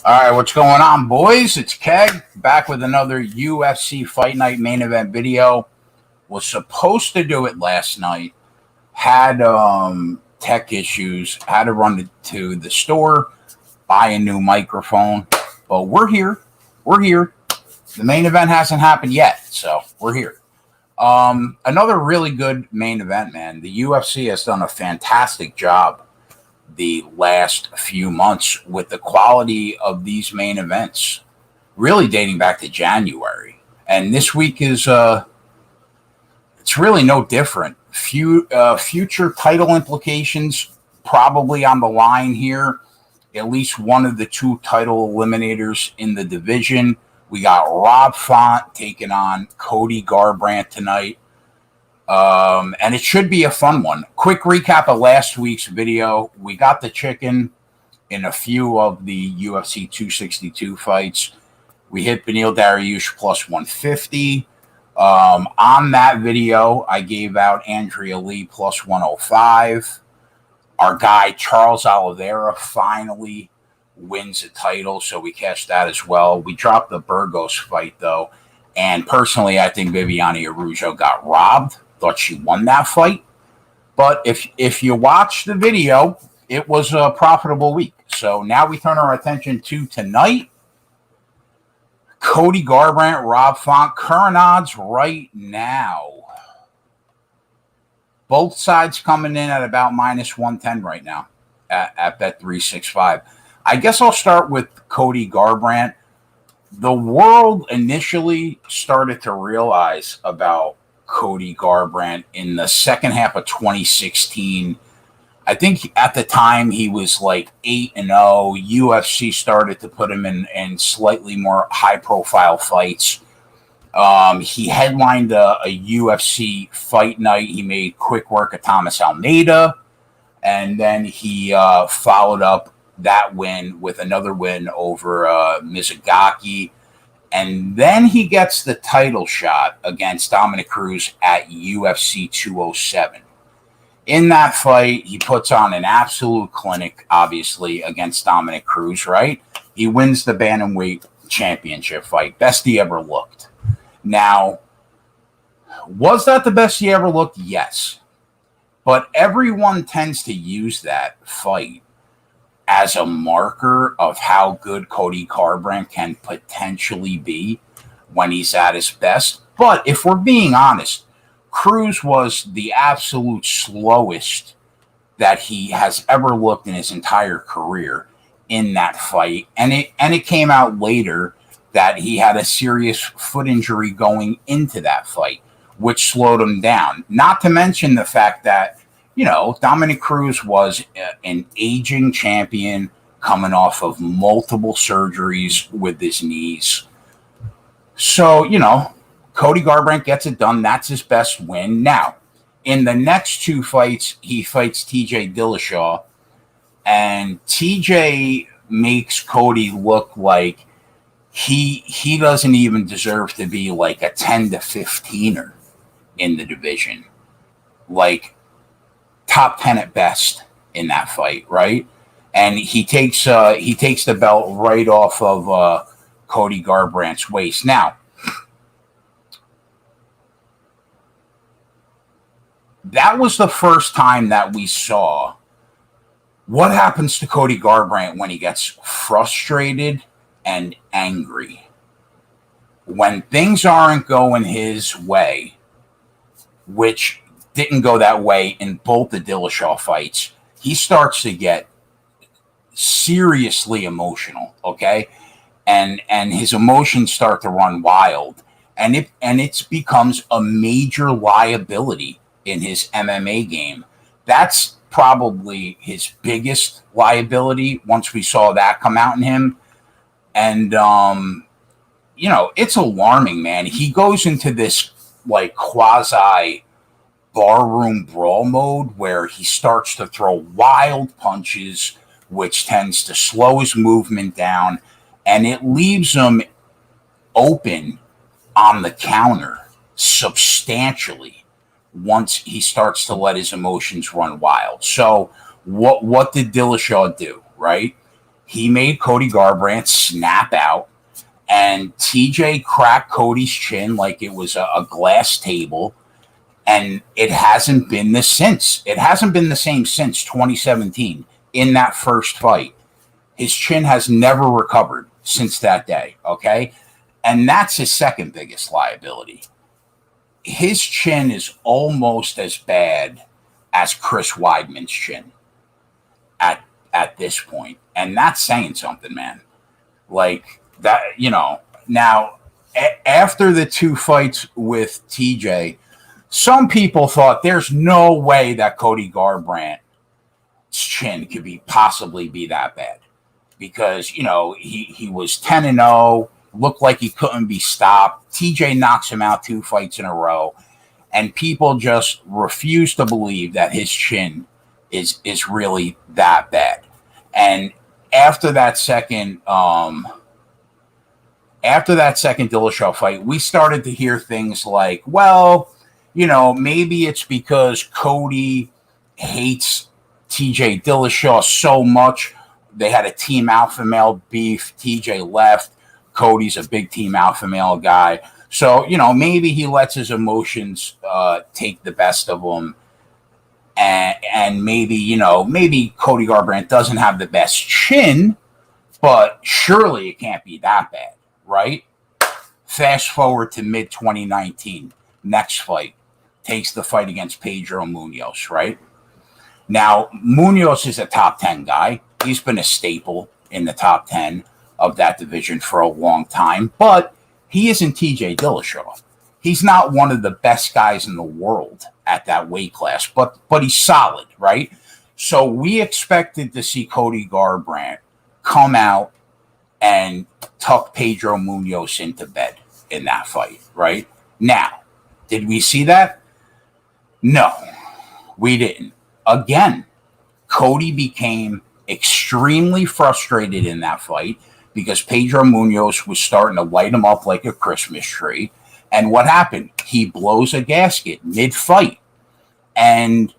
All right, what's going on, boys? It's Keg back with another UFC Fight Night main event video. Was supposed to do it last night. Had tech issues. Had to run to the store, buy a new microphone. But we're here. We're here. The main event hasn't happened yet, so we're here. Another really good main event, man. The UFC has done a fantastic job the last few months with the quality of these main events, really dating back to January. And this week is it's really no different. Future title implications probably on the line here. At least one of the two title eliminators in the division. We got Rob Font taking on Cody Garbrandt tonight. And it should be a fun one. Quick recap of last week's video. We got the chicken in a few of the UFC 262 fights. We hit Beneil Dariush plus 150. On that video, I gave out Andrea Lee plus 105. Our guy, Charles Oliveira, finally wins a title, so we cashed that as well. We dropped the Burgos fight, though. And personally, I think Viviane Araújo got robbed. Thought she won that fight. But if you watch the video, it was a profitable week. So now we turn our attention to tonight. Cody Garbrandt, Rob Font, current odds right now. Both sides coming in at about minus 110 right now at Bet365. I guess I'll start with Cody Garbrandt. The world initially started to realize about Cody Garbrandt in the second half of 2016. I think at the time he was like 8-0. UFC started to put him in slightly more high-profile fights. He headlined a UFC Fight Night. He made quick work of Thomas Almeida, and then he followed up that win with another win over Mizugaki. And then he gets the title shot against Dominic Cruz at UFC 207. In that fight, he puts on an absolute clinic, obviously, against Dominic Cruz, right? He wins the bantamweight championship fight. Best he ever looked. Now, was that the best he ever looked? Yes. But everyone tends to use that fight as a marker of how good Cody Garbrandt can potentially be when he's at his best. But if we're being honest, Cruz was the absolute slowest that he has ever looked in his entire career in that fight. And it came out later that he had a serious foot injury going into that fight, which slowed him down. Not to mention the fact that, you know, Dominic Cruz was an aging champion coming off of multiple surgeries with his knees. So, you know, Cody Garbrandt gets it done. That's his best win. Now, in the next two fights, he fights TJ Dillashaw, and TJ makes Cody look like he doesn't even deserve to be like a 10 to 15er in the division. Like, top 10 at best in that fight, right? And he takes the belt right off of Cody Garbrandt's waist. Now, that was the first time that we saw what happens to Cody Garbrandt when he gets frustrated and angry. When things aren't going his way, which didn't go that way in both the Dillashaw fights, he starts to get seriously emotional, okay? And his emotions start to run wild. And it becomes a major liability in his MMA game. That's probably his biggest liability once we saw that come out in him. And, you know, it's alarming, man. He goes into this, like, quasi barroom brawl mode where he starts to throw wild punches, which tends to slow his movement down, and it leaves him open on the counter substantially once he starts to let his emotions run wild. So what did Dillashaw do, right? he made Cody Garbrandt snap out, and TJ cracked Cody's chin like it was a glass table, and it hasn't been the since. It hasn't been the same since 2017 in that first fight. His chin has never recovered since that day, okay? And that's his second biggest liability. His chin is almost as bad as Chris Weidman's chin at this point. And that's saying something, man. Like that, now after the two fights with TJ, some people thought there's no way that Cody Garbrandt's chin could possibly be that bad because, he was 10-0, looked like he couldn't be stopped. TJ knocks him out 2 fights in a row, and people just refuse to believe that his chin is really that bad. And after that second Dillashaw fight, we started to hear things like, well, maybe it's because Cody hates TJ Dillashaw so much. They had a team alpha male beef. TJ left. Cody's a big team alpha male guy. So, maybe he lets his emotions take the best of him. And maybe Cody Garbrandt doesn't have the best chin, but surely it can't be that bad, right? Fast forward to mid-2019. Next fight. Takes the fight against Pedro Munoz, right? Now, Munoz is a top 10 guy. He's been a staple in the top 10 of that division for a long time, but he isn't TJ Dillashaw. He's not one of the best guys in the world at that weight class, but he's solid, right? So we expected to see Cody Garbrandt come out and tuck Pedro Munoz into bed in that fight, right? Now, did we see that? No, we didn't. Again, Cody became extremely frustrated in that fight because Pedro Munoz was starting to light him up like a Christmas tree. And what happened? He blows a gasket mid-fight. And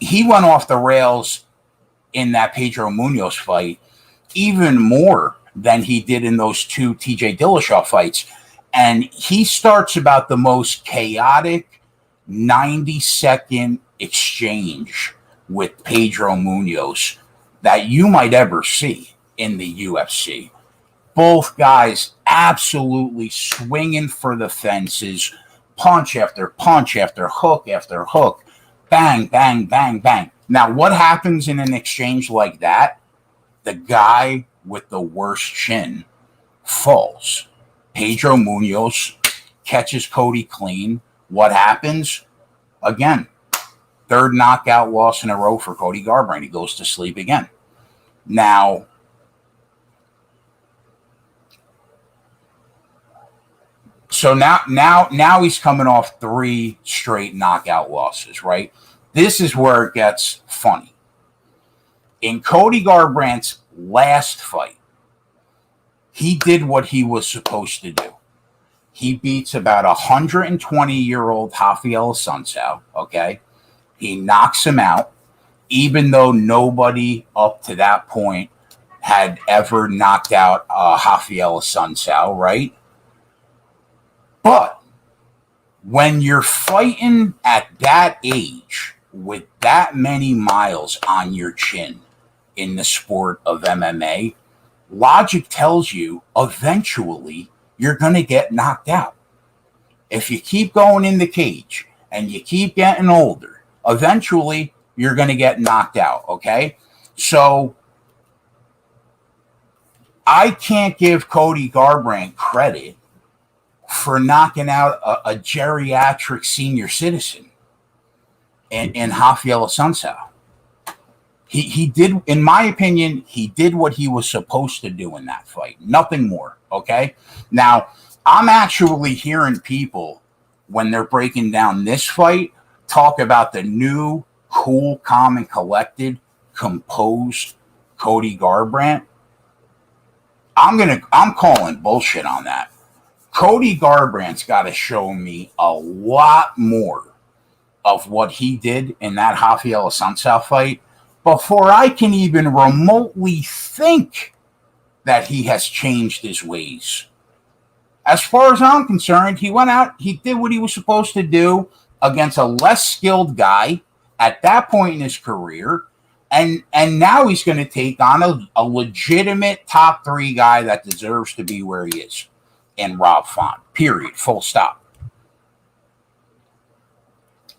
he went off the rails in that Pedro Munoz fight even more than he did in those 2 TJ Dillashaw fights. And he starts about the most chaotic 90-second exchange with Pedro Munoz that you might ever see in the UFC. Both guys absolutely swinging for the fences, punch after punch after hook, bang, bang, bang, bang. Now, what happens in an exchange like that? The guy with the worst chin falls. Pedro Munoz catches Cody clean. What happens? Again, 3rd knockout loss in a row for Cody Garbrandt. He goes to sleep again. Now, so now he's coming off 3 straight knockout losses, right? This is where it gets funny. In Cody Garbrandt's last fight, he did what he was supposed to do. He beats about 120-year-old Rafael Assunção, okay? He knocks him out, even though nobody up to that point had ever knocked out Rafael Assunção, right? But when you're fighting at that age with that many miles on your chin in the sport of MMA, logic tells you eventually you're going to get knocked out. If you keep going in the cage and you keep getting older, eventually you're going to get knocked out, okay? So I can't give Cody Garbrandt credit for knocking out a geriatric senior citizen in Rafael Assunção. He did, in my opinion, he did what he was supposed to do in that fight. Nothing more, okay? Now, I'm actually hearing people, when they're breaking down this fight, talk about the new, cool, calm, and collected, composed Cody Garbrandt. I'm calling bullshit on that. Cody Garbrandt's got to show me a lot more of what he did in that Rafael Assunção fight before I can even remotely think that he has changed his ways. As far as I'm concerned, he went out, he did what he was supposed to do against a less skilled guy at that point in his career. And now he's going to take on a legitimate top 3 guy that deserves to be where he is in Rob Font, period, full stop.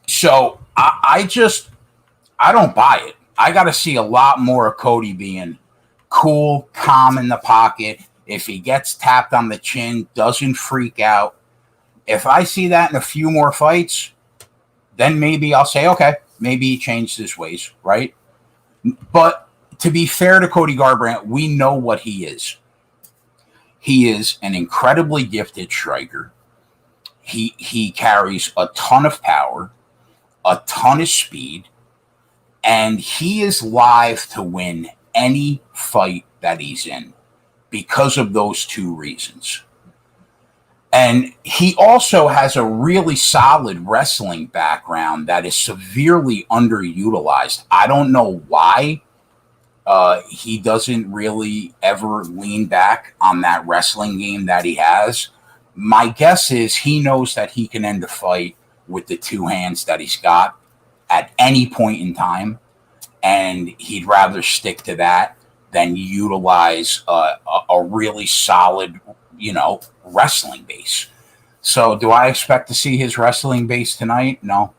So I don't buy it. I got to see a lot more of Cody being cool, calm in the pocket. If he gets tapped on the chin, doesn't freak out. If I see that in a few more fights, then maybe I'll say, okay, maybe he changed his ways, right? But to be fair to Cody Garbrandt, we know what he is. He is an incredibly gifted striker. He carries a ton of power, a ton of speed, and he is live to win any fight that he's in because of those 2 reasons. And he also has a really solid wrestling background that is severely underutilized. I don't know why he doesn't really ever lean back on that wrestling game that he has. My guess is he knows that he can end a fight with the 2 hands that he's got at any point in time, and he'd rather stick to that than utilize a really solid, wrestling base. So do I expect to see his wrestling base tonight? No,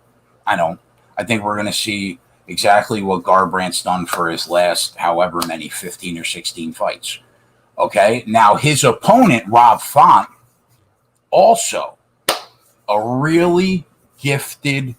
I don't. I think we're going to see exactly what Garbrandt's done for his last however many 15 or 16 fights. Okay, now his opponent, Rob Font, also a really gifted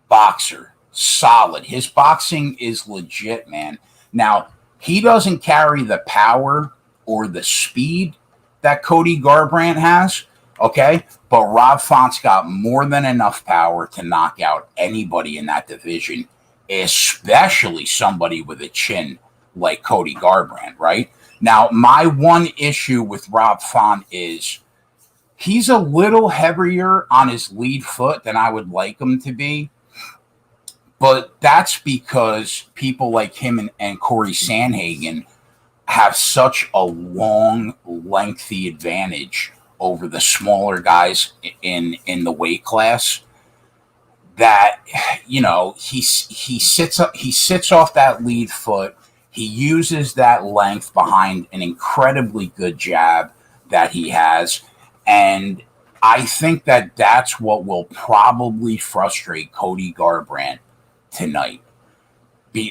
boxer. Solid. His boxing is legit, man. Now, he doesn't carry the power or the speed that Cody Garbrandt has, okay? But Rob Font's got more than enough power to knock out anybody in that division, especially somebody with a chin like Cody Garbrandt, right? Now, my one issue with Rob Font is he's a little heavier on his lead foot than I would like him to be. But that's because people like him and Corey Sandhagen have such a long, lengthy advantage over the smaller guys in the weight class that, he sits off that lead foot. He uses that length behind an incredibly good jab that he has. And I think that that's what will probably frustrate Cody Garbrandt tonight.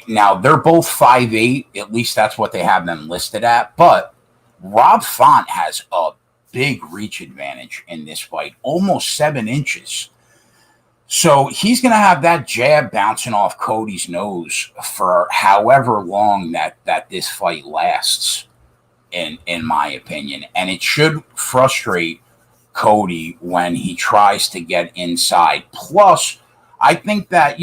Now, they're both 5'8", at least that's what they have them listed at, but Rob Font has a big reach advantage in this fight, almost 7 inches. So he's going to have that jab bouncing off Cody's nose for however long that this fight lasts, in my opinion. And it should frustrate Cody when he tries to get inside. Plus, I think that,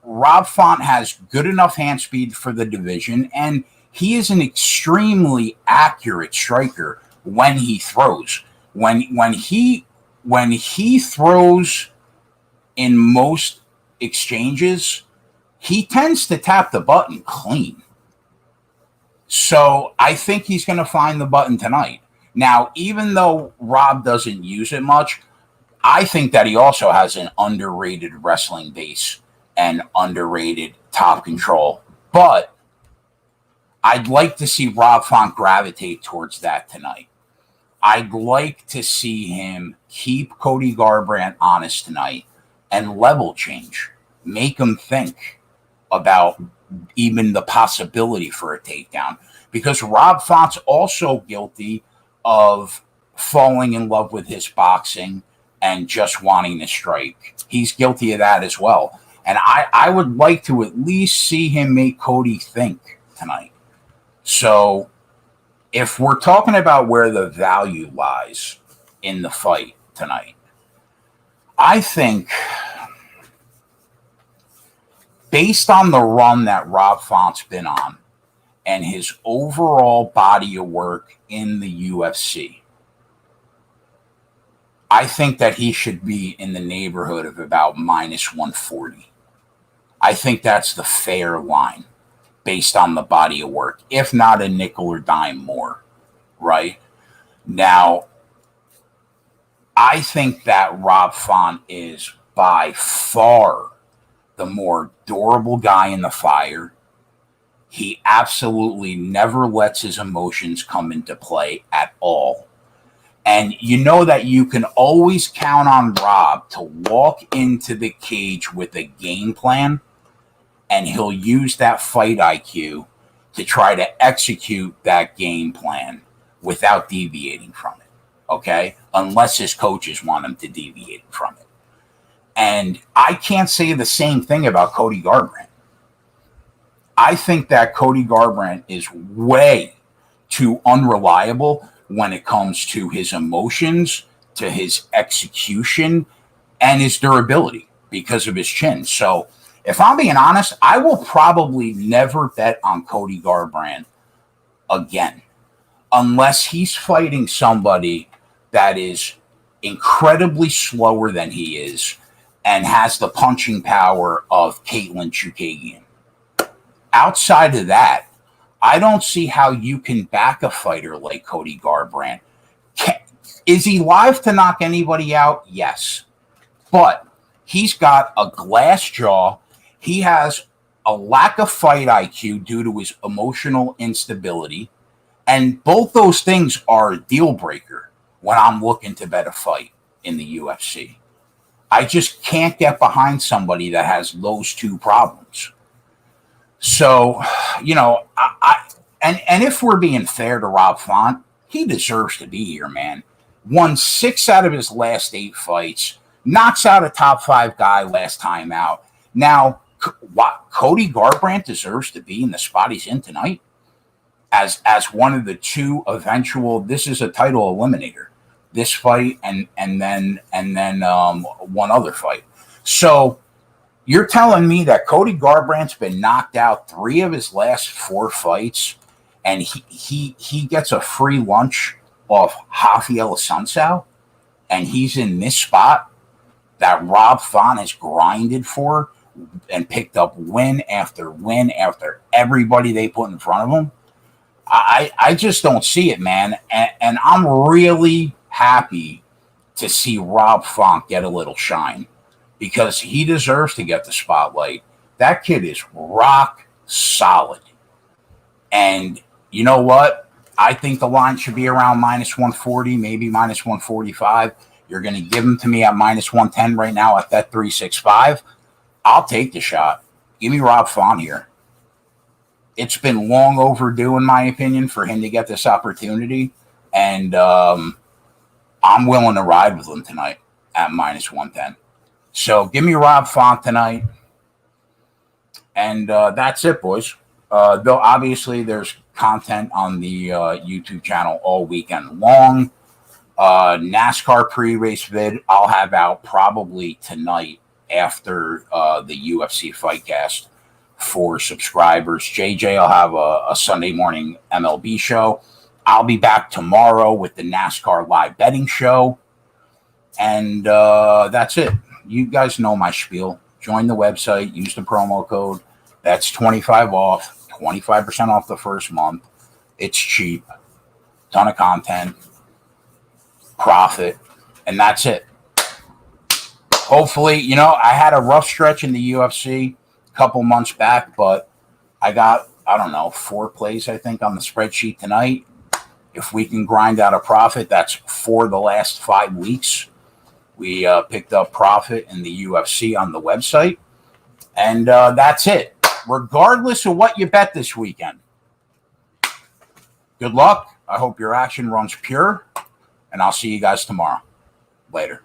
Rob Font has good enough hand speed for the division, and he is an extremely accurate striker when he throws. When he throws in most exchanges, he tends to tap the button clean. So I think he's going to find the button tonight. Now, even though Rob doesn't use it much, I think that he also has an underrated wrestling base and underrated top control. But I'd like to see Rob Font gravitate towards that tonight. I'd like to see him keep Cody Garbrandt honest tonight and level change. Make him think about even the possibility for a takedown. Because Rob Font's also guilty of falling in love with his boxing and just wanting to strike. He's guilty of that as well. And I would like to at least see him make Cody think tonight. So if we're talking about where the value lies in the fight tonight, I think based on the run that Rob Font's been on and his overall body of work in the UFC, I think that he should be in the neighborhood of about minus 140. I think that's the fair line. based on the body of work, if not a nickel or dime more, right? Now, I think that Rob Font is by far the more durable guy in the fire. He absolutely never lets his emotions come into play at all. And you know that you can always count on Rob to walk into the cage with a game plan, and he'll use that fight IQ to try to execute that game plan without deviating from it, okay? Unless his coaches want him to deviate from it. And I can't say the same thing about Cody Garbrandt. I think that Cody Garbrandt is way too unreliable when it comes to his emotions, to his execution, and his durability because of his chin. So if I'm being honest, I will probably never bet on Cody Garbrandt again unless he's fighting somebody that is incredibly slower than he is and has the punching power of Caitlin Chukagian. Outside of that, I don't see how you can back a fighter like Cody Garbrandt. Is he live to knock anybody out? Yes. But he's got a glass jaw. He has a lack of fight IQ due to his emotional instability. And both those things are a deal breaker when I'm looking to bet a fight in the UFC. I just can't get behind somebody that has those two problems. So, you know, and if we're being fair to Rob Font, he deserves to be here, man. Won 6 out of his last 8 fights, knocks out a top 5 guy last time out. Now, what Cody Garbrandt deserves to be in the spot he's in tonight as one of the 2 eventual. This is a title eliminator. This fight and then one other fight. So you're telling me that Cody Garbrandt's been knocked out 3 of his last 4 fights, and he gets a free lunch off Rafael Assunção, and he's in this spot that Rob Font has grinded for and picked up win after everybody they put in front of him. I just don't see it, man. And I'm really happy to see Rob Font get a little shine because he deserves to get the spotlight. That kid is rock solid. And you know what? I think the line should be around minus 140, maybe minus 145. You're going to give him to me at minus 110 right now at that 365. I'll take the shot. Give me Rob Font here. It's been long overdue, in my opinion, for him to get this opportunity. And I'm willing to ride with him tonight at minus 110. So give me Rob Font tonight. And that's it, boys. Though obviously there's content on the YouTube channel all weekend long. NASCAR pre-race vid I'll have out probably tonight after the UFC Fightcast for subscribers. JJ will have a Sunday morning MLB show. I'll be back tomorrow with the NASCAR live betting show. And that's it. You guys know my spiel. Join the website. Use the promo code. That's 25 off. 25% off the first month. It's cheap. Ton of content. Profit. And that's it. Hopefully, you know, I had a rough stretch in the UFC a couple months back, but I got, 4 plays, I think, on the spreadsheet tonight. If we can grind out a profit, that's for the last 5 weeks. We picked up profit in the UFC on the website. And that's it. Regardless of what you bet this weekend. Good luck. I hope your action runs pure. And I'll see you guys tomorrow. Later.